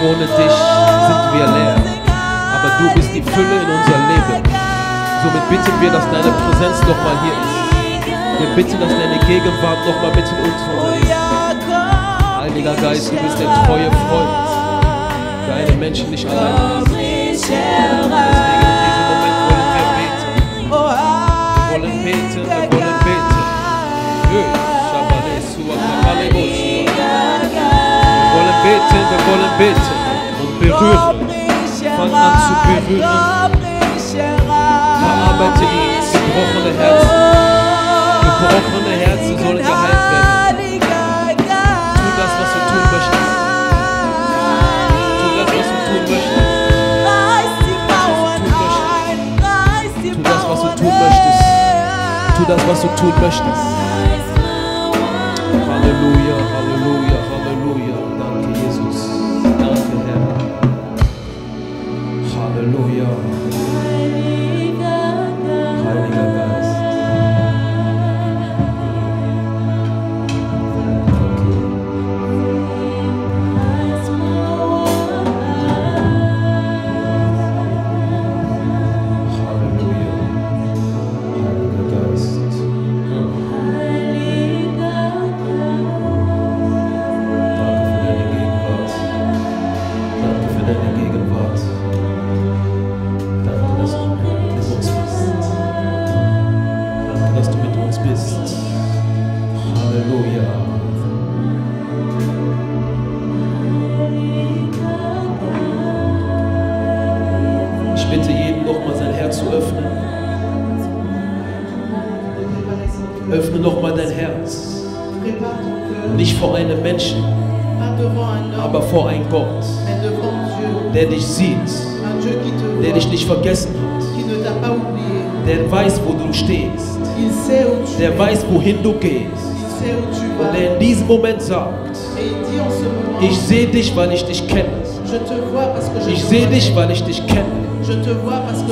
ohne dich sind wir leer. Aber du bist die Fülle in unser Leben. Somit bitten wir, dass deine Präsenz nochmal hier ist. Wir bitten, dass deine Gegenwart nochmal mit in uns ist. Heiliger Geist, du bist der treue Freund, der einen Menschen nicht allein lässt. Deswegen in diesem Moment wollen wir beten. Wir wollen beten, wir wollen beten. Wir wollen beten, wir wollen beten und berühren. Fang an zu berühren. Verarbeite die gebrochene Herzen. Gebrochene Herzen sollen geheilt werden. Tu das, was du tun möchtest. Tu das, was du tun möchtest. Tu das, was du tun möchtest. Tu das, was du tun möchtest. Halleluja, Halleluja, Halleluja. Danke, Jesus. Danke, Herr. Halleluja. Heiliger Geist. Öffne nochmal dein Herz. Nicht vor einem Menschen, aber vor einem Gott, der dich sieht, der dich nicht vergessen hat, der weiß, wo du stehst, der weiß, wohin du gehst und der in diesem Moment sagt, ich sehe dich, weil ich dich kenne. Ich sehe dich, weil ich dich kenne.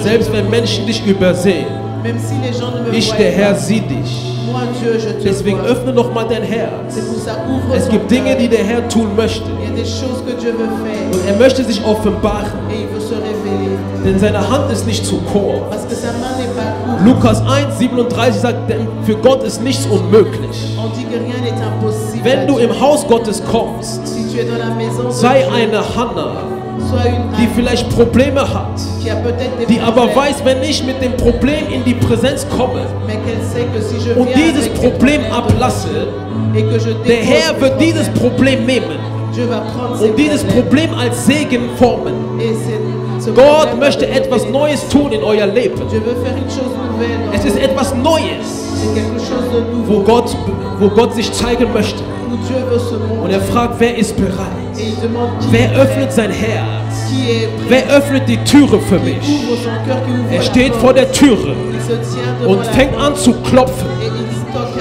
Selbst wenn Menschen dich übersehen, ich, der Herr, sehe dich. Deswegen öffne nochmal dein Herz. Es gibt Dinge, die der Herr tun möchte. Und er möchte sich offenbaren. Denn seine Hand ist nicht zu kurz. Lukas 1,37 sagt, denn für Gott ist nichts unmöglich. Wenn du im Haus Gottes kommst, sei eine Hannah, die vielleicht Probleme hat, die aber weiß, wenn ich mit dem Problem in die Präsenz komme und dieses Problem ablasse, der Herr wird dieses Problem nehmen und dieses Problem als Segen formen. Gott möchte etwas Neues tun in euer Leben. Es ist etwas Neues, wo Gott sich zeigen möchte. Und er fragt, wer ist bereit? Wer öffnet sein Herz? Wer öffnet die Türe für mich? Er steht vor der Türe und fängt an zu klopfen.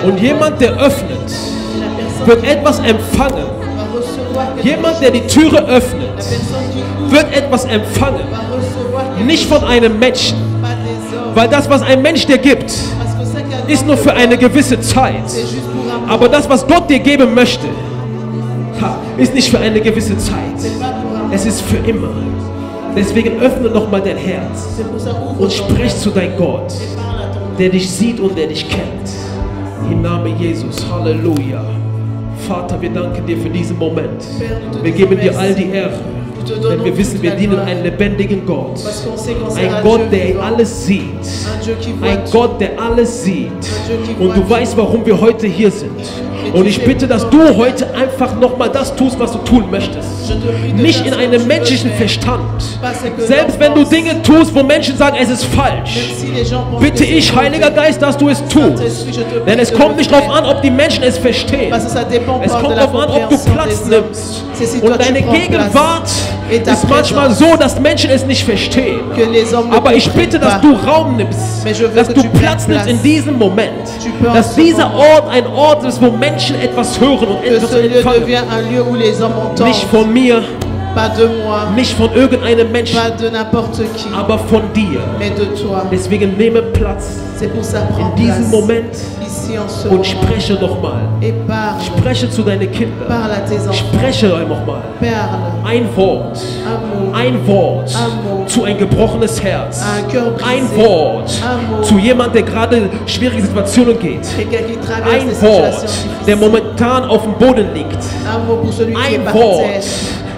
Und jemand, der öffnet, wird etwas empfangen. Jemand, der die Türe öffnet, wird etwas empfangen. Nicht von einem Menschen. Weil das, was ein Mensch dir gibt, ist nur für eine gewisse Zeit. Aber das, was Gott dir geben möchte, ist nicht für eine gewisse Zeit. Es ist für immer. Deswegen öffne nochmal dein Herz und sprich zu deinem Gott, der dich sieht und der dich kennt. Im Namen Jesus. Halleluja. Vater, wir danken dir für diesen Moment. Wir geben dir all die Ehre. Denn wir wissen, wir dienen einen lebendigen Gott. Ein Gott, der alles sieht. Ein Gott, der alles sieht. Und du weißt, warum wir heute hier sind. Und ich bitte, dass du heute einfach nochmal das tust, was du tun möchtest. Nicht in einem menschlichen Verstand. Selbst wenn du Dinge tust, wo Menschen sagen, es ist falsch, bitte ich, Heiliger Geist, dass du es tust. Denn es kommt nicht darauf an, ob die Menschen es verstehen. Es kommt darauf an, ob du Platz nimmst. Und deine Gegenwart ist manchmal so, dass Menschen es nicht verstehen. Aber ich bitte, dass du Raum nimmst, dass du Platz nimmst in diesem Moment. Dass dieser Ort ein Ort ist, wo Menschen etwas hören und etwas empfangen. Nicht von mir, Pas de moi. Nicht von irgendeinem Menschen. Pas de n'importe qui. Aber von dir. Mais de toi. Deswegen nehme Platz. C'est pour ça In prendre diesem place. Moment. Ici en ce Und moment. spreche nochmal. Et parle. Spreche zu deinen Kindern. Parle à tes enfants. Spreche nochmal. Parle. Ein Wort. Un mot. Ein Wort. Un mot. Zu ein gebrochenes Herz. Un cœur brisé. Ein Wort. Un mot. Zu jemand, der gerade schwierige Situationen geht. Quelqu'un qui traverse Ein des Wort, situations der difficiles. momentan auf dem Boden liegt. Un mot pour celui qui est Ein par Wort, terre.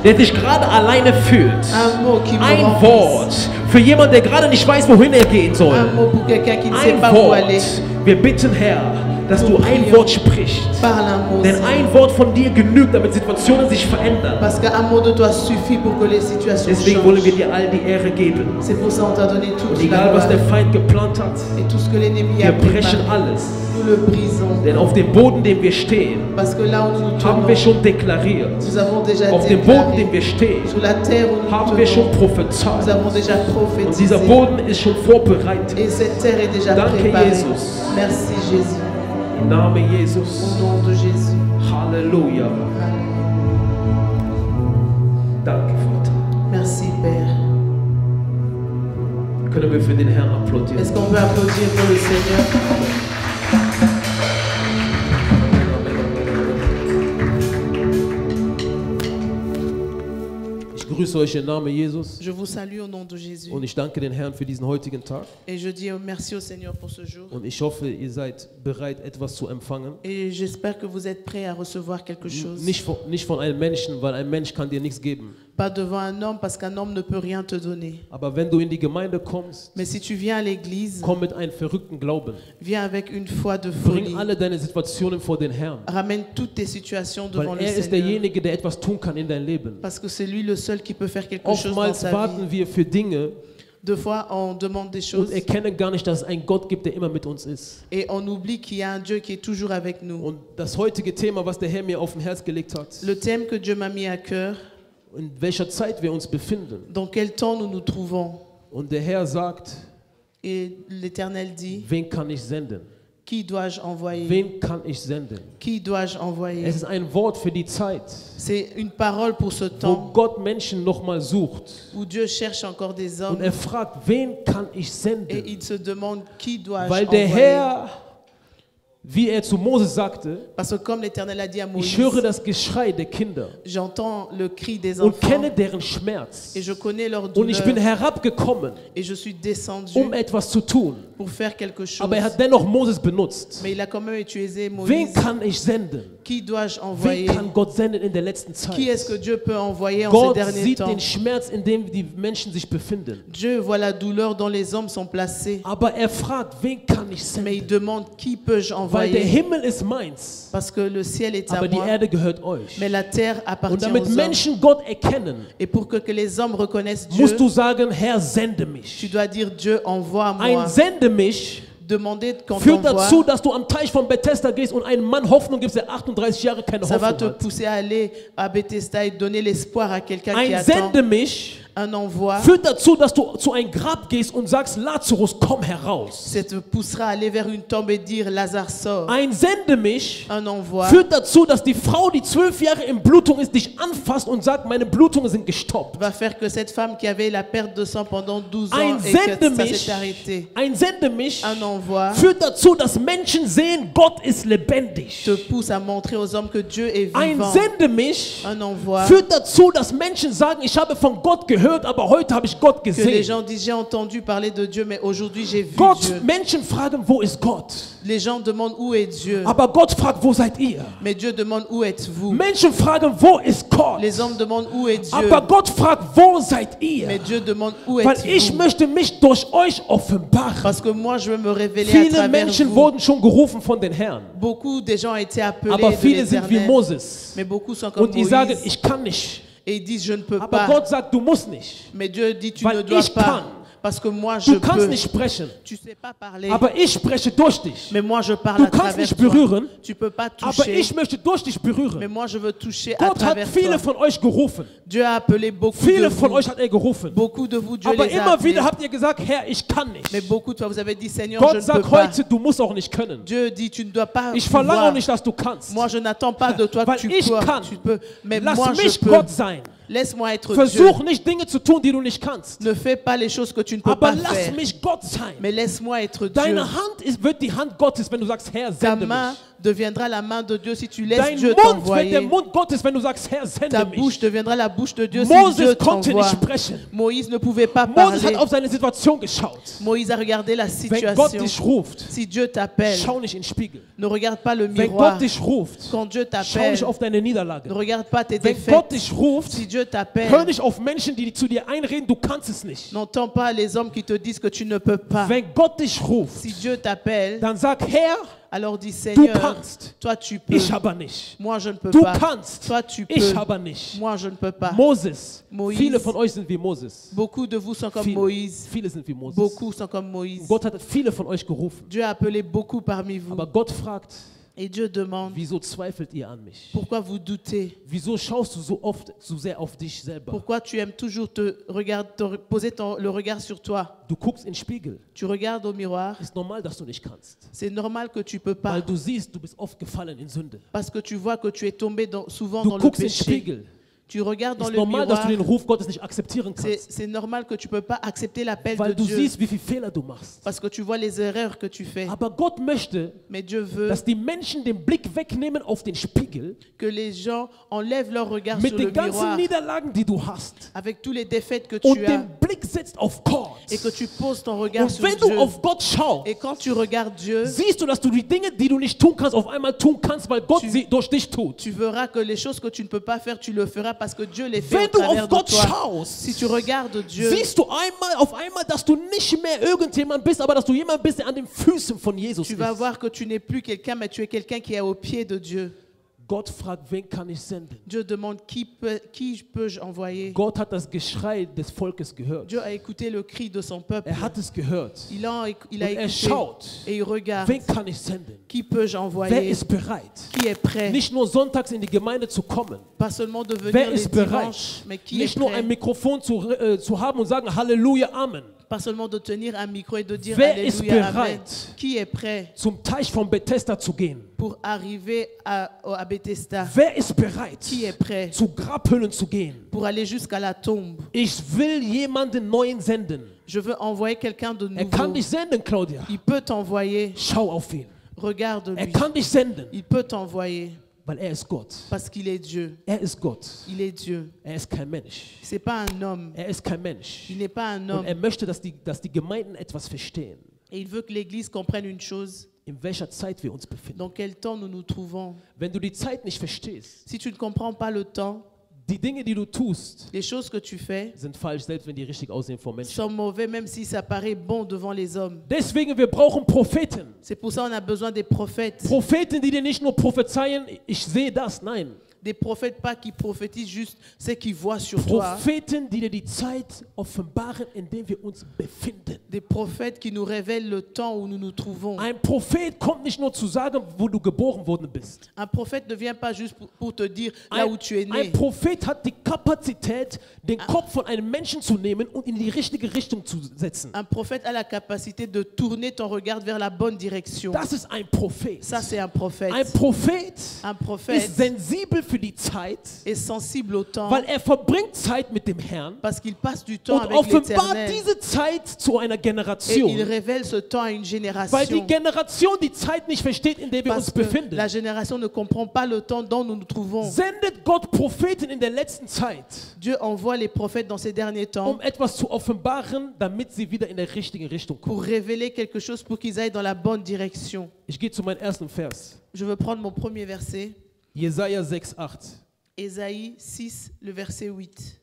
der dich gerade alleine fühlt. Un mot qui me Ein remplisse. Wort für jemanden, der gerade nicht weiß, wohin er gehen soll. Un mot pour quelqu'un qui ne sait Ein pas où aller. Wort. Wir bitten, Herr, dass du ein Wort sprichst. Parle un mot. Denn ein Wort von dir genügt, damit Situationen sich verändern. Parce qu'un mot de toi suffit pour que les situations Deswegen wollen wir changent. dir all die Ehre geben. C'est pour ça qu'on t'a donné toute Und la egal, was gloire. der Feind geplant hat, Et tout ce que l'ennemi wir a brechen préparé, alles. nous le brisons. Denn auf dem Boden, dem wir stehen, Parce que là où nous nous haben tenons, wir schon deklariert. nous avons déjà Auf dem Boden, dem déclaré. wir stehen, Sur la terre où nous haben wir schon tenons, nous prophezeit. avons déjà Und dieser prophétisé. Boden ist schon vorbereitet. Et cette terre est déjà Danke, préparée. Jesus. Merci Jésus. Im Namen Au Jesus. nom de Jésus. Halleluja. Danke, Vater. Merci Père. Können wir für den Herrn applaudieren? Est-ce qu'on peut applaudir pour le Seigneur? Ich grüße euch im Namen Jesus. Je vous salue au nom de Jésus. Und ich danke den Herrn für diesen heutigen Tag. Et je dis merci au Seigneur pour ce jour. Und ich hoffe, ihr seid bereit, etwas zu empfangen. Et j'espère que vous êtes prêts à recevoir quelque chose. Nicht von einem Menschen, weil ein Mensch kann dir nichts geben. Pas devant un homme parce qu'un homme ne peut rien te donner. Aber wenn du in die Gemeinde kommst, Mais si tu viens à l'église, komm mit einem verrückten Glauben. viens avec une foi de folie. Bring alle deine Situationen vor den Herrn. Ramène toutes tes situations devant Weil le er ist Seigneur. derjenige, der etwas tun kann in dein Leben. Parce que c'est lui le seul qui peut faire quelque chose dans Oftmals sa warten vie. wir für Dinge Deux fois, on demande des choses und erkennen gar nicht, dass es einen Gott gibt, der immer mit uns ist. et on oublie qu'il y a un Dieu qui est toujours avec nous. Und das heutige Thema, was der Herr mir auf dem Herz gelegt hat, Le thème que Dieu m'a mis à cœur, in welcher Zeit wir uns befinden. dans quel temps nous nous trouvons. Und der Herr sagt, Et l'Éternel dit, wen kann ich senden? qui dois-je envoyer? Wen kann ich senden? Qui dois-je envoyer? Es ist ein Wort für die Zeit, C'est une parole pour ce wo temps Gott Menschen nochmal sucht. où Dieu cherche encore des Und hommes er fragt, wen kann ich et senden? il se demande qui dois-je Weil der envoyer? Herr, wie er zu Moses sagte, Parce que comme l'Éternel a dit à ich höre Moïse, das Geschrei der Kinder j'entends le cri des und enfants kenne deren Schmerz. et je connais leur Und ich bin douleur herabgekommen, et je suis descendu etwas zu tun. pour faire quelque chose. Aber er hat dennoch Moses benutzt. Mais il a quand même utilisé Wen Moïse. kann ich senden? Qui dois-je Wen envoyer? kann Gott senden in der letzten Qui est-ce que Zeit? Dieu peut envoyer en ces Gott derniers sieht temps? den Schmerz, in dem die Menschen sich befinden. Dieu voit la douleur dont les hommes sont placés. Aber er fragt, wen kann ich Mais il senden? demande qui peux-je Weil der envoyer? Himmel ist meins, Parce que le ciel est à aber die moi, Erde gehört euch. mais la terre Und appartient damit aux hommes. Menschen Gott erkennen, Et pour que les hommes reconnaissent Dieu, musst du sagen, Herr, sende tu mich. dois dire Dieu envoie moi. Ein Sende mich Demander quand führt on dazu, voit, dass du am Teich von Bethesda gehst und einem Mann Hoffnung gibst, der 38 Jahre keine ça va Hoffnung te hat. pousser à aller à Bethesda et donner l'espoir à quelqu'un qui Ein attend. Sende mich Un envoi, führt dazu, dass du zu einem Grab gehst und sagst, Lazarus, komm heraus. ça te poussera à aller vers une tombe et dire Lazare sort. Ein Sende mich Un envoi führt dazu, dass die Frau, die 12 Jahre in Blutung ist, dich anfasst und sagt, meine Blutungen sind gestoppt. va faire que cette femme qui avait la perte de sang pendant 12 ans Ein et que Sende ça mich, s'est arrêté. ein Sende mich Un envoi führt dazu, dass Menschen sehen, Gott ist lebendig. te pousse à montrer aux hommes que Dieu est Ein vivant. Sende mich Un envoi führt dazu, dass Menschen sagen, ich habe von Gott gehört, aber heute habe ich Gott que les gesehen. gens disent j'ai entendu parler de Dieu mais aujourd'hui j'ai vu Gott, Dieu. Menschen fragen, wo ist Gott? Les gens demandent où est Dieu. Aber Gott fragt, wo seid ihr? Mais Dieu demande où êtes-vous. Menschen fragen, wo ist Gott? Les hommes demandent où est Dieu. Aber Gott fragt, wo seid ihr? Mais Dieu demande où Weil ich êtes-vous. möchte mich durch euch offenbaren. Parce que moi je veux me révéler à Viele travers Menschen vous. wurden schon gerufen von den Herrn, Beaucoup des gens ont été appelés aber de viele sind wie l'Éternel. Moses Mais beaucoup sont comme und die Moïse sagen, ich kann nicht. et ils disent je ne peux Aber pas. Gott sagt, du musst nicht. Mais Dieu dit tu Weil ne dois ich pas. kann. Parce que moi je Du kannst peux. nicht sprechen, Tu sais pas parler. aber ich spreche durch dich. Mais moi je parle Du à kannst travers nicht toi. berühren, Tu peux pas Aber toucher. ich möchte durch dich Mais berühren. moi je veux toucher à Gott hat travers viele toi. von euch gerufen. Dieu a appelé beaucoup de Viele von vous. euch hat er gerufen. Beaucoup de vous Dieu Aber les a immer appelés. wieder habt ihr gesagt, Herr, ich kann Mais nicht. beaucoup de fois vous avez dit Seigneur Gott je ne peux sagt pas. heute, du musst auch nicht können. Dieu dit tu ne dois pas Ich verlange pouvoir. auch nicht, dass du kannst. Moi je n'attends pas de toi Weil que tu ich peux. kann. Tu peux. Mais Lass moi mich je peux. Gott sein. Laisse-moi être Versuch Dieu. nicht Dinge zu tun, die du nicht kannst. Ne fais pas les choses que tu ne peux Aber pas lass faire. mich Gott sein. Mais laisse-moi être Dieu. Deine Hand wird die Hand Gottes, wenn du sagst, Herr, Ta sende main mich. deviendra la main de Dieu si tu laisses Dein Dieu Mund wird der t'envoyer. Mund Gottes, wenn du sagst, Herr, sende Ta mich. bouche deviendra la bouche de Dieu si Moses Dieu konnte t'envoie. nicht sprechen. Moïse ne pouvait pas Moses hat parler. auf seine Situation geschaut. Moïse a regardé la Wenn Gott situation. dich ruft, Si Dieu t'appelle, schau nicht in den Spiegel. ne regarde pas le Wenn miroir. Gott dich ruft, Quand Dieu schau t'appelle, nicht auf deine Niederlage. ne regarde pas tes Wenn Gott défaites. dich ruft, Si Dieu hör t'appelle, nicht auf Menschen, die zu dir einreden, du kannst es nicht. n'entends pas les hommes qui te disent que tu ne peux pas. Wenn Gott dich ruft, Si Dieu t'appelle, dann sag, Herr, alors dis du Seigneur, kannst, toi tu peux. ich aber nicht. Moi je ne peux Du pas. kannst, Toi tu ich peux. aber nicht. Moi je ne peux pas. Moses, Moïse. viele von euch sind wie Moses. Beaucoup de vous sont comme Viele, Moïse. viele sind wie Moses. Beaucoup sont comme Moïse. Gott hat viele von euch gerufen. Dieu a appelé beaucoup parmi vous. Aber Gott fragt, Et Dieu demande, wieso zweifelt ihr an mich? pourquoi vous doutez? Wieso schaust du so oft, so sehr auf dich selber? Pourquoi tu aimes toujours poser le regard sur toi? Du guckst in den Spiegel. Tu regardes au miroir. Ist normal, dass du nicht kannst. C'est normal que tu ne peux pas. Weil du siehst, du bist oft gefallen in Sünde. Parce que tu vois que tu es tombé souvent Du dans le guckst in den péché. Spiegel. Tu regardes dans Ist le normal, dass du miroir. den Ruf Gottes nicht akzeptieren kannst. C'est normal que tu ne peux pas accepter l'appel de Weil du Dieu. siehst, wie viele Fehler du machst. Parce que tu vois les erreurs que tu fais. Aber Gott möchte, Mais Dieu veut dass die Menschen den Blick wegnehmen auf den Spiegel que les gens enlèvent leur regard mit sur den le ganzen miroir Niederlagen, die du hast, avec tous les défaites que und tu as den Blick setzt auf Gott. et que tu poses ton regard Und sur wenn du Dieu. auf Gott schaust, Et quand tu regardes Dieu, siehst du, dass du die Dinge, die du nicht tun kannst, auf einmal tun kannst, weil Gott sie durch dich tut. tu verras que les choses que tu ne peux pas faire, tu le feras parce que Dieu les fait Wenn au du travers auf de Gott toi. schaust, Si tu regardes Dieu, siehst du auf einmal, dass du nicht mehr irgendjemand bist, aber dass du jemand bist, der an den Füßen von Jesus tu vas ist. voir que tu n'es plus quelqu'un, mais tu es quelqu'un qui est au pied de Dieu. Gott fragt, wen kann ich senden? Dieu demande qui peux-je envoyer. Gott hat das Geschrei des Volkes gehört. Dieu a écouté le cri de son peuple. Hat es gehört. Il a Und er écouté schaut, et il regarde. wen kann ich senden? Qui peux-je Wer envoyer? ist bereit, Qui est prêt? nicht nur sonntags in die Gemeinde zu kommen? Pas seulement de Wer venir les ist bereit, dimanches, mais qui est nicht nur ein prêt? Mikrofon zu haben und sagen Halleluja, Amen? Pas seulement de tenir un micro et de dire Wer ist Alléluia, Amen. bereit? Qui est prêt Zum Teich von Bethesda zu gehen? pour arriver à Bethesda? Wer ist bereit, Qui est prêt zu Grabhüllen zu gehen? pour aller jusqu'à la tombe? Ich will jemanden Neuen senden. Je veux envoyer quelqu'un de Er kann nouveau. dich senden, Claudia. Il peut t'envoyer. Schau auf ihn. Regarde Er lui. kann dich senden, Il peut t'envoyer weil er ist Gott. parce qu'il est Dieu. Er ist Gott. Il est Dieu. Er ist kein Mensch. C'est pas un homme. Er ist kein Mensch. Il n'est pas un Und homme. er möchte, dass die Gemeinden etwas verstehen, Et il veut que l'Église comprenne une chose. in welcher Zeit wir uns befinden. Dans quel temps nous nous trouvons? Wenn du die Zeit nicht verstehst, Si tu ne comprends pas le temps, die Dinge, die du tust, les choses que tu fais sind falsch, selbst wenn die richtig aussehen vor Menschen. sont mauvais, même si ça paraît bon devant les hommes. Deswegen, wir brauchen Propheten. C'est pour ça qu'on a besoin des prophètes. Propheten, die dir nicht nur prophezeien, ich sehe das, nein. Des prophètes pas qui prophétisent juste ce qu'ils voient sur toi. Propheten, die dir die Zeit offenbaren, in der wir uns befinden. Des prophètes qui nous révèlent le temps où nous nous trouvons. Ein Prophet kommt nicht nur zu sagen, wo du geboren worden bist. Un prophète ne vient pas juste pour te dire là où tu es né. Ein Prophet hat die Kapazität, den Kopf von einem Menschen zu nehmen und in die richtige Richtung zu setzen. Un prophète a la capacité de tourner ton regard vers la bonne direction. Das ist ein Prophet. Ça, c'est un prophète. Ein Prophet Un prophète ist sensibel für die Zeit, est sensible au temps weil er verbringt Zeit mit dem Herrn parce qu'il passe du temps und avec offenbart l'Éternel. diese Zeit zu einer Et il Generation, révèle ce temps à une weil die génération. Generation die Zeit nicht versteht, in der wir Parce uns que befinden. la génération ne comprend pas le temps dont nous nous trouvons. Sendet Gott Propheten in der letzten Zeit, Dieu envoie les prophètes dans ces derniers temps etwas zu offenbaren, damit sie wieder in der richtigen Richtung pour kommen. révéler quelque chose pour qu'ils aillent dans la bonne direction. Ich gehe zu meinem ersten Vers. Je veux prendre mon premier verset, Jesaja 6,8. Ésaïe 6, le verset 8.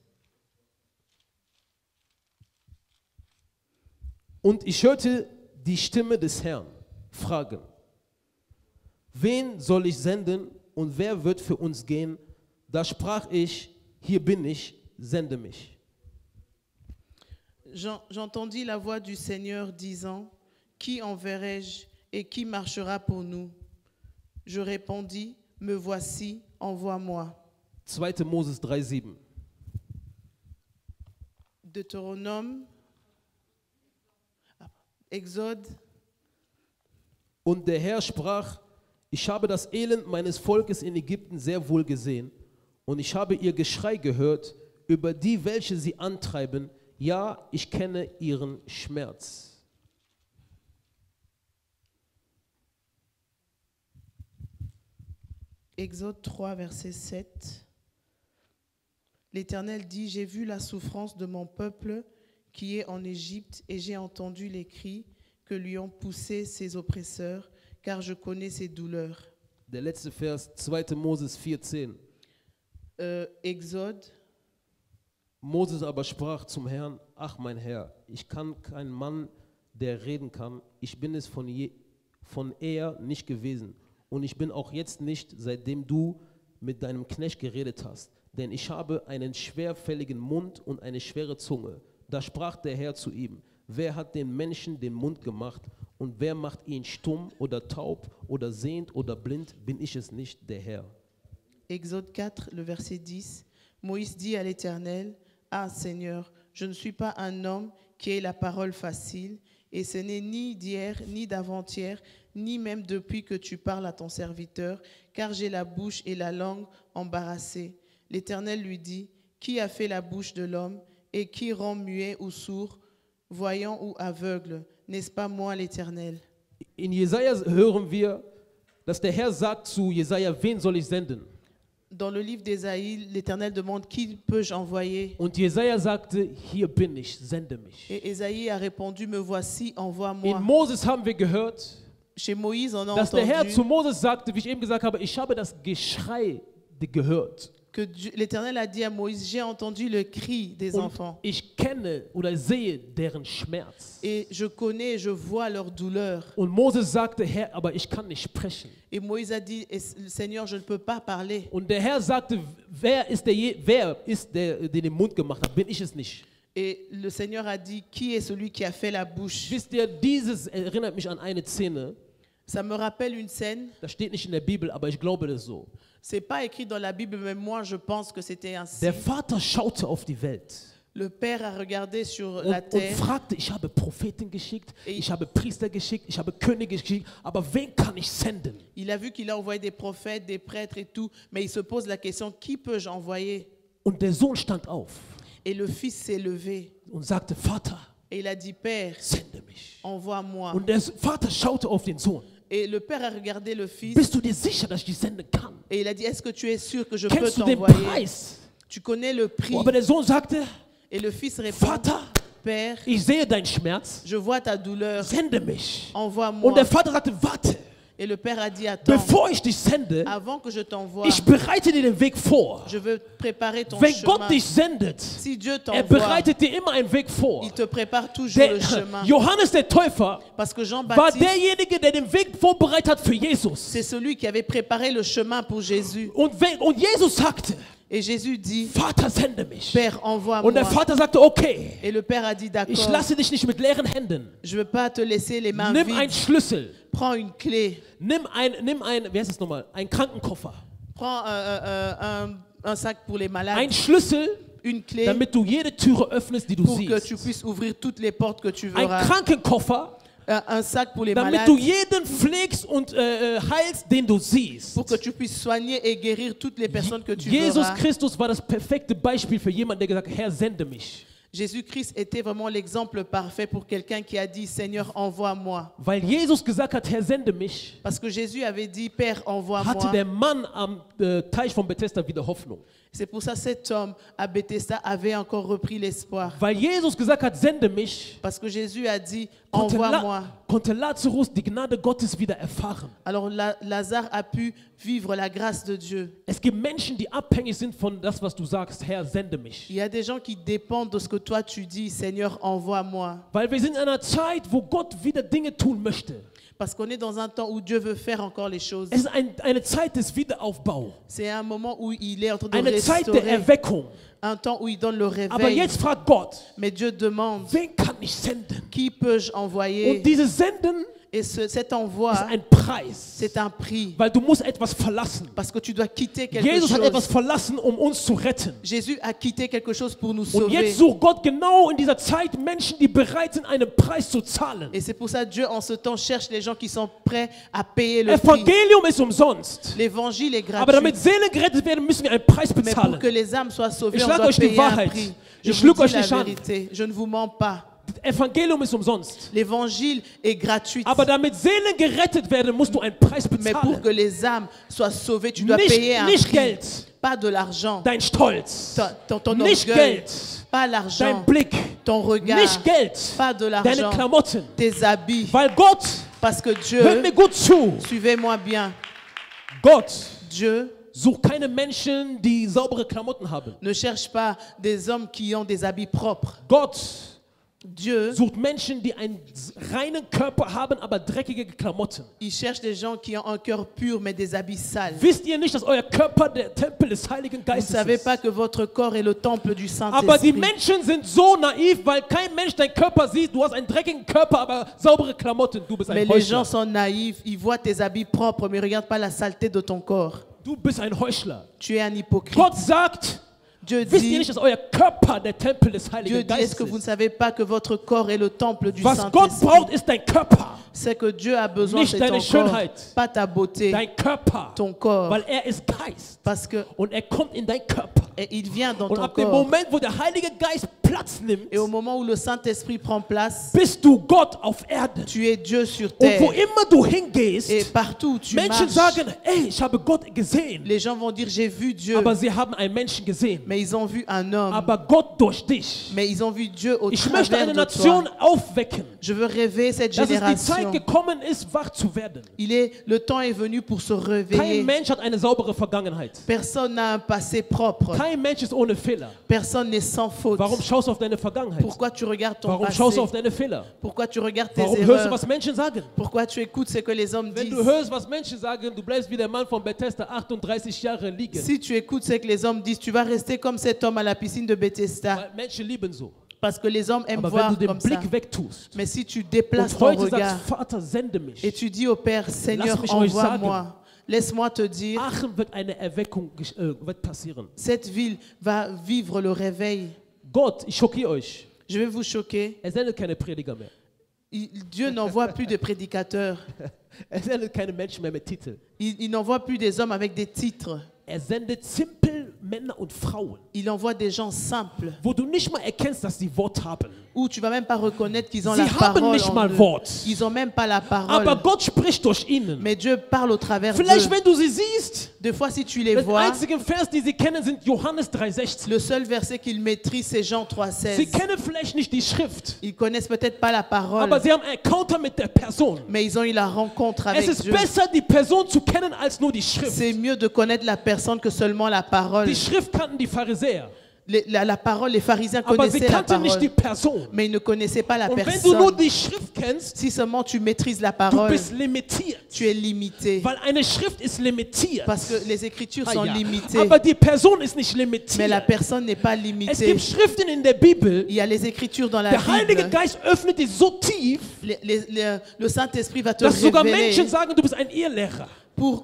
Und ich hörte die Stimme des Herrn fragen, wen soll ich senden und wer wird für uns gehen? Da sprach ich, hier bin ich, sende mich. J'entendis la voix du Seigneur disant, qui enverrai-je et qui marchera pour nous? Je répondis, me voici, envoie-moi. 2. Moses 3,7. Deutéronome, Exode. Und der Herr sprach, ich habe das Elend meines Volkes in Ägypten sehr wohl gesehen und ich habe ihr Geschrei gehört, über die, welche sie antreiben. Ja, ich kenne ihren Schmerz. Exode 3, verset 7. L'Éternel dit, j'ai vu la souffrance de mon peuple qui est en Égypte et j'ai entendu les cris que lui ont poussé ses oppresseurs, car je connais ses douleurs. Der letzte Vers, 2. Moses 4,10. Exode. Moses aber sprach zum Herrn, ach mein Herr, ich kann kein Mann, der reden kann. Ich bin es von eher nicht gewesen. Und ich bin auch jetzt nicht, seitdem du mit deinem Knecht geredet hast. Denn ich habe einen schwerfälligen Mund und eine schwere Zunge. Da sprach der Herr zu ihm, wer hat den Menschen den Mund gemacht und wer macht ihn stumm oder taub oder sehend oder blind? Bin ich es nicht, der Herr? Exode 4, le verset 10. Moïse dit à l'Éternel, ah Seigneur, je ne suis pas un homme qui ait la parole facile, et ce n'est ni d'hier, ni d'avant-hier, ni même depuis que tu parles à ton serviteur, car j'ai la bouche et la langue embarrassées. L'Éternel lui dit, qui a fait la bouche de l'homme et qui rend muet ou sourd, voyant ou aveugle? N'est-ce pas moi l'Éternel? In Jesaja hören wir, dass der Herr sagt zu Jesaja, wen soll ich senden? Dans le livre d'Ésaïe, l'Éternel demande, qui peux-je envoyer? Und Jesaja sagte, hier bin ich, sende mich. Et Ésaïe a répondu, me voici, envoie-moi. In Moses haben wir gehört, Chez Moïse, on a dass der Herr entendu zu Moses sagte, wie ich eben gesagt habe, ich habe das Geschrei gehört. que l'Éternel a dit à Moïse, j'ai entendu le cri des Und enfants. ich kenne oder sehe deren Schmerz. Et je connais et je vois leur douleur. Und Moses sagte, Herr, aber ich kann nicht sprechen. Et Moïse a dit, Seigneur, je ne peux pas parler. Und der Herr sagte, wer ist der, der den Mund gemacht hat? Bin ich es nicht. Et le Seigneur a dit, qui est celui qui a fait la bouche? Wisst ihr, dieses erinnert mich an eine Szene. Ça me rappelle une scène. Das steht nicht in der Bibel, aber ich glaube das so. C'est pas écrit dans la Bible, mais moi je pense que c'était ainsi. Der Vater schaute auf die Welt. Le Père a regardé sur la Und terre fragte, ich habe Propheten geschickt, ich habe Priester geschickt, ich habe Könige geschickt, aber wen kann ich senden? il a vu qu'il a envoyé des prophètes, des prêtres et tout, mais il se pose la question, qui peux-je envoyer? Und der Sohn stand auf Et le fils s'est levé und sagte, Vater, et il a dit, Père, sende mich. envoie-moi. Und der Vater schaute auf den Sohn. Et le Père a regardé le fils Bist du dir sicher, dass ich dich senden kann? et il a dit, est-ce que tu es sûr que je peux Kennst du den t'envoyer? Preis? Tu connais le prix. Aber der Sohn sagte, Et le fils répond, Vater, Père, ich sehe deinen Schmerz, je vois ta douleur, sende mich. Und envoie-moi. der Vater sagte, warte, Et le Père a dit, attends, bevor ich dich sende, avant que je t'envoie, ich bereite dir den Weg vor. je veux préparer ton Wenn chemin. Gott dich sendet, Si Dieu er t'envoie, bereitet dir immer einen Weg vor. il te prépare toujours le chemin. Johannes der Täufer Parce que war Jean-Baptiste, derjenige, der den Weg vorbereitet hat für Jesus. c'est celui qui avait préparé le chemin pour Jésus. Und Jesus sagte, Et Jésus dit, Vater, sende mich. Père, Und envoie-moi. der Vater sagte, okay, Et le Père a dit, ich d'accord, lasse dich nicht mit leeren Händen. je ne veux pas te laisser les mains Nimm einen vides. Schlüssel. Prends une clé. Nimm wie heißt es nochmal? Ein Krankenkoffer. Prends un sac pour les malades. Ein Schlüssel, Une clé damit du jede Türe öffnest, die du pour que tu siehst. puisses ouvrir toutes les portes que tu Ein verras. Krankenkoffer, Un sac pour les damit malades. du jeden pflegst und heilst, den du siehst. Pour que tu puisses soigner et guérir toutes les personnes que tu Jesus verras. Christus war das perfekte Beispiel für jemanden, der gesagt hat, Herr, sende mich. Jésus-Christ était vraiment l'exemple parfait pour quelqu'un qui a dit, Seigneur, envoie-moi. Weil Jesus gesagt hat, Herr, sende mich, Parce que Jésus avait dit, Père, hatte envoie-moi. der Mann am Teich von Bethesda wieder Hoffnung. C'est pour ça que cet homme à Bethesda avait encore repris l'espoir. Weil Jesus gesagt hat, sende mich, Parce que Jésus a dit, konnte, envoie-moi. konnte Lazarus die Gnade Gottes wieder erfahren. Alors Lazare a pu vivre la grâce de Dieu. Es gibt Menschen, die abhängig sind von das, was du sagst, Herr, sende mich. Il y a des gens qui dépendent de ce que toi tu dis, Seigneur, envoie-moi. Weil wir sind in einer Zeit, wo Gott wieder Dinge tun möchte. Parce qu'on est dans un temps où Dieu veut faire encore les choses. Es ist eine Zeit des Wiederaufbaus. C'est un moment où il est en train de Eine Zeit der restaurer. Erweckung. Un temps où il donne le Aber réveil. jetzt fragt Gott, Mais Dieu demande, wen kann ich senden? qui peux-je envoyer? Und dieses Senden Et cet envoi, ist ein Preis. c'est un prix. Weil du musst etwas verlassen. Parce que tu dois quitter quelque Jesus hat etwas chose. verlassen, um uns zu retten. Jésus a quitté quelque chose pour nous Und sauver. jetzt sucht Gott genau in dieser Zeit Menschen, die bereit sind, einen Preis zu zahlen. Et c'est pour ça que Dieu, en ce temps, cherche les gens qui sont prêts à payer le prix. Evangelium ist umsonst. L'évangile est Aber damit gratuit. Seelen gerettet werden, müssen wir einen Preis Mais pour bezahlen. que les âmes soient sauvées, Ich on sage doit euch die payer un Wahrheit. prix. Ich Je vous lüge euch dis la nicht an. vérité. Je ne vous mens pas. Evangelium ist umsonst. L'évangile est gratuit. Aber damit Seelen gerettet werden, musst du einen Preis Mais pour bezahlen. que les âmes soient sauvées, tu dois Nicht, payer un nicht prix. Geld, Pas de l'argent. dein Stolz. Ton Nicht orgueil. Geld, Pas dein l'argent. Blick. Ton regard. Nicht Geld, Pas de deine l'argent. Klamotten. Tes habits. Weil Gott, Parce que hört Dieu, mir gut zu, suivez-moi bien, Gott Dieu sucht keine Menschen, die saubere Klamotten haben. ne cherche pas des hommes qui ont des habits propres. Gott Dieu, sucht Menschen, die einen reinen Körper haben, aber dreckige Klamotten. il cherche des gens qui ont un cœur pur mais des habits sales. Wisst ihr nicht, dass euer Körper der Tempel des Heiligen Vous ne Geistes savez ist? pas que votre corps est le temple du Aber die Saint-Esprit. Menschen sind so naiv, weil kein Mensch deinen Körper sieht. Du hast einen dreckigen Körper, aber saubere Klamotten. Du bist Mais ein les gens Heuchler. sont naïfs, ils voient tes habits propres mais ne regardent pas la saleté de ton corps. Du bist ein Heuchler. Tu es un hypocrite. Gott sagt, Dieu wisst ihr dit, nicht, dass euer Körper der Tempel des Heiligen Dieu dit, est-ce Geistes que vous ne ist? savez pas que votre corps est le temple du Was Gott Saint-Esprit? braucht, ist dein Körper. C'est que Dieu a besoin, Nicht c'est deine ton corps, Schönheit. pas ta beauté, Dein Körper. ton corps. Weil er ist Geist. Parce que Und er kommt in dein Körper. il vient dans Und ton ab dem corps. Moment, wo der Heilige Geist Platz nimmt, Et au moment où le Saint-Esprit prend place, bist du Gott auf Erden. tu es Dieu sur Und terre. wo immer du hingehst, Et partout où tu Menschen marches, sagen, ey, ich habe Gott gesehen. les gens vont dire j'ai vu Dieu, Aber sie haben einen Menschen gesehen. mais ils ont vu un homme, Aber Gott durch dich. mais ils ont vu Dieu au Ich möchte travers eine de Nation toi. aufwecken, Je veux rêver cette dass es die Zeit génération. gekommen ist, wach zu werden. Le temps est venu pour se Kein réveiller. Mensch hat eine saubere Vergangenheit. Personne n'a un passé propre. Kein Mensch ist ohne Fehler. Personne n'est sans faute. Warum schaust du auf deine Vergangenheit? Pourquoi tu regardes ton Warum passé? schaust du auf deine Fehler? Pourquoi tu regardes tes Warum hörst du, erreurs? was Menschen sagen? Pourquoi tu écoutes ce que les hommes Wenn disent? du hörst, was Menschen sagen, du bleibst wie der Mann von Bethesda 38 Jahre liegen. Si tu écoutes ce que les hommes disent, tu vas rester comme cet homme à la piscine de Bethesda. Weil Menschen lieben so. Parce que les hommes aiment Aber wenn voir du den comme ça. Blick wegtust Mais si tu und déplaces ton heute regard sagst, Vater, sende mich, et tu dis au Père, Seigneur, mich euch envoie-moi, laisse-moi te dire, Aachen wird eine Erweckung wird passieren. cette ville va vivre le réveil. Gott, ich schockiere euch, Je vais vous choquer. sendet keine Prediger mehr. Dieu n'envoie plus de prédicateurs. Sendet keine Menschen mehr mit Titel. Il n'envoie plus des hommes avec des titres. Sendet simpel Männer und Frauen, Il envoie des gens simples wo du nicht mal erkennst, dass sie Wort haben. où tu vas même pas reconnaître qu'ils ont Sie la haben parole nicht en mal eux. Wort. Ils ont même pas la parole. Aber Gott spricht durch ihnen. Mais Dieu parle au travers Vielleicht, d'eux. wenn du sie siehst, Des fois, si tu les den vois, einzigen Vers, den sie kennen, sind Johannes 3,16. le seul verset qu'ils maîtrisent, c'est Jean Sie 3,16. kennen vielleicht nicht die Schrift, Ils connaissent peut-être pas la parole, aber sie haben einen Encounter mit der Person. mais ils ont eu la rencontre Es avec ist Dieu. besser, die Person zu kennen, als nur die Schrift. C'est mieux de connaître la personne que seulement la parole. Die Schrift kannten die Pharisäer, La parole, les pharisiens aber sie connaissaient la kannten nicht die parole, Person. mais ils ne connaissaient pas la Und wenn du nur personne. die Schrift kennst, Si seulement tu maîtrises la du parole, bist limitiert. tu es limité. Weil eine Schrift ist limitiert. Parce que les Écritures Ah, sont ja. limitées, Aber die Person ist nicht mais la limitiert. personne n'est pas Es limitée. gibt Schriften in der Bibel, Il y a les Écritures dans la der Heilige Bible. Geist öffnet die so tief, Le Saint-Esprit va te dass sogar révéler. Menschen sagen, du bist ein Irrlehrer.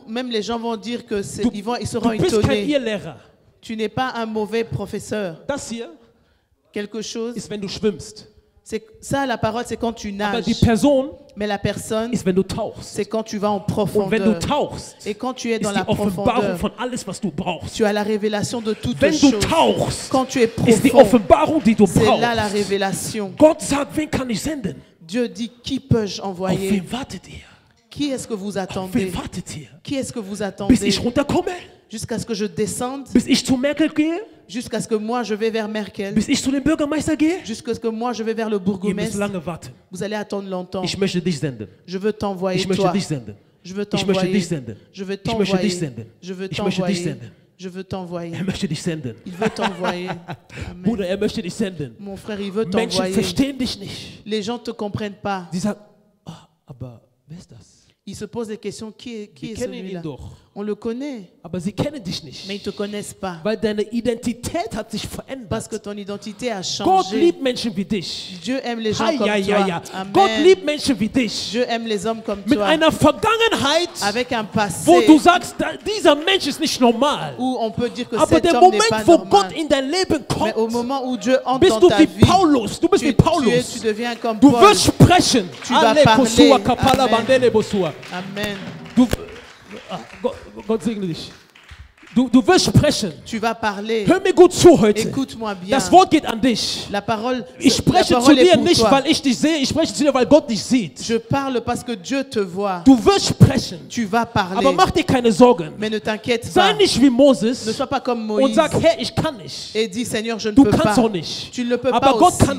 Même les gens vont dire que ils Du seront bist kein étonnés. Irrlehrer. Tu n'es pas un mauvais professeur. Das hier Quelque chose, ist, wenn du schwimmst. c'est ça la parole, c'est quand tu Aber nages. die Person Mais la personne, ist, wenn du tauchst. c'est quand tu vas en Und wenn du profondeur. tauchst, Et quand tu es dans ist la die Offenbarung profondeur, von alles, was du brauchst. tu as la révélation de toutes Wenn du choses. tauchst, Quand tu es ist die profond, Offenbarung, die du c'est là la brauchst. révélation. Gott sagt, wen kann ich senden? Dieu dit, qui peux-je Auf envoyer? wen wartet ihr? Qui est-ce que vous Auf attendez? wen wartet ihr? Qui est-ce que vous Bis attendez? ich runterkomme? Jusqu'à ce que je descende? Bis ich zu Merkel gehe? Jusqu'à ce que moi je vais vers Merkel? Bis ich zu dem Bürgermeister gehe? Jusqu'à ce que moi je vais vers le Ihr müsst bourgmestre? lange warten. Vous allez attendre longtemps. Ich möchte dich senden. Je veux t'envoyer Ich möchte toi. dich senden. Je veux Ich möchte dich t'envoyer. senden. Je veux Ich möchte dich t'envoyer. senden. Je veux Ich möchte dich t'envoyer. senden. Je veux t'envoyer. Er möchte dich senden. Il veut t'envoyer. Amen. Bruder, er möchte dich senden. Mon frère, il veut Menschen t'envoyer. verstehen dich nicht. Les gens ne te comprennent pas. Sie sagen, ah, aber wer ist das? Ils se posent des questions. Qui Wir est kennen ihn celui-là? doch. On le connaît, aber sie kennen dich mais ils nicht. ne te connaissent pas. Weil deine Identität hat sich Parce que verändert. ton identité a Gott changé. liebt Menschen wie dich. Dieu aime les gens Ja, comme ja, toi. ja. Amen. Gott liebt Menschen wie dich. Dieu aime les hommes comme Mit toi. einer Vergangenheit, Avec un wo du passé sagst, dieser Mensch ist nicht normal. où on peut dire que Aber cet der homme n'est Moment, pas wo normal. Gott in dein Leben Mais au kommt, moment où Dieu entre bist dans du ta wie vie, Paulus. Du bist wie tu Paulus. deviens comme Du Paul. wirst sprechen. Tu vas Ale parler. Kosua, Kapala, Amen. Bandele, Bosua. Amen. Du, Gott segne dich. Du wirst sprechen. Tu vas parler. Hör mir gut zu heute. Écoute-moi bien. Das Wort geht an dich. La parole, Ich spreche la zu parole est dir pour nicht, toi. weil ich dich sehe. Ich spreche zu dir, weil Gott dich sieht. Je parle parce que Dieu te voit. Du wirst sprechen. Tu vas parler. Aber mach dir keine Sorgen. Mais ne t'inquiète Sei pas. nicht wie Ne Moses sois pas comme und Moïse sag, Herr, ich kann nicht. et dis Seigneur, je ne Du peux pas. kannst auch nicht. Tu ne le peux Aber pas Gott aussi. kann,